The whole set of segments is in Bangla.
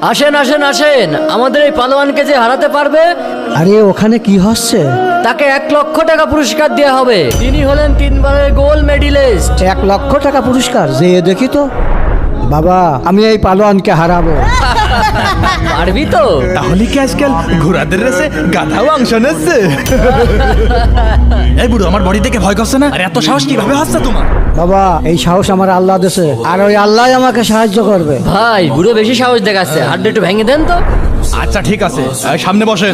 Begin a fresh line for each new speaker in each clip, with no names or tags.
আসেন আসেন আসেন, আমাদের এই পালোয়ানকে যে হারাতে পারবে
আরে ওখানে কি হচ্ছে?
তাকে 1,00,000 টাকা পুরস্কার দেওয়া হবে। তিনি হলেন 3বারের গোল্ড মেডেলিস্ট।
1,00,000 টাকা পুরস্কার? যে দেখি তো। বাবা, আমি এই পালোয়ানকে হারাবো।
পারবি তো?
তাহলে কি আজকাল ঘোড়াদের রেসে গাধাও অংশ নিচ্ছে? এই বুড়ো আমার বডি দেখে ভয় করছে না? আর এত সাহস কিভাবে হচ্ছে তোমার?
বাবা, এই সাহস আমার আল্লাহ দেশে, আর ওই আল্লাহ আমাকে সাহায্য করবে।
ভাই বুড়ো বেশি সাহস দেখাচ্ছে, হাতটা একটু ভেঙে দেন তো।
আচ্ছা ঠিক আছে, এই সামনে বসেন।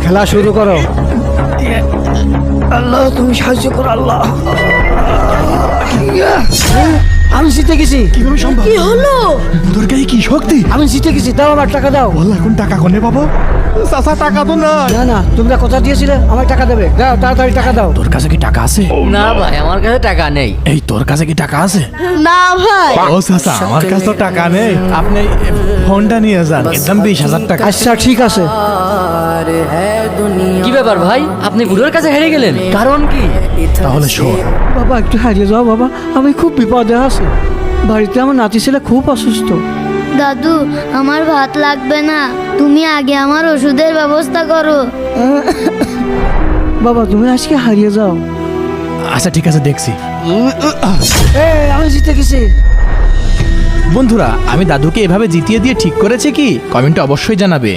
খেলা শুরু করো। আল্লাহ, তুমি সাহায্য করো আল্লাহ। আমি জিতে গেছি।
কিভাবে সম্ভব?
কি হলো?
তোর গায়ে কি শক্তি?
আমি জিতে গেছি, দাও আমার টাকা দাও।
বল এখন টাকা কোনে পাবো? চাচা টাকা তো না।
না না, তোমরা কথা দিয়েছিলে আমার টাকা দেবে, দাও তাড়াতাড়ি টাকা দাও।
তোর কাছে কি টাকা আছে?
না ভাই, আমার কাছে টাকা নেই।
এই তোর কাছে কি টাকা আছে?
না ভাই,
ও চাচা, আমার কাছে তো টাকা নেই। আপনি ফোনটা নিয়ে যান, একদম 20,000 টাকা।
আচ্ছা ঠিক আছে।
কি ব্যাপার ভাই, আপনি বুড়োর কাছে হেরে গেলেন, কারণ কি?
তাহলে শোন,
বাবা একটু হারিয়ে যাও বাবা, আমি খুব বিপদে আছি। বাড়িতে আমার নাতি ছেলে খুব অসুস্থ।
দাদু, আমার ভাত লাগবে না, তুমি আগে আমার ওষুধের ব্যবস্থা করো।
বাবা তুমি আজকে হারিয়ে যাও।
আচ্ছা ঠিক আছে, দেখছি।
আমি জিতে গেছি।
বন্ধুরা, আমি দাদুকে এভাবে জিতিয়ে দিয়ে ঠিক করেছে কি? কমেন্টে অবশ্যই জানাবে।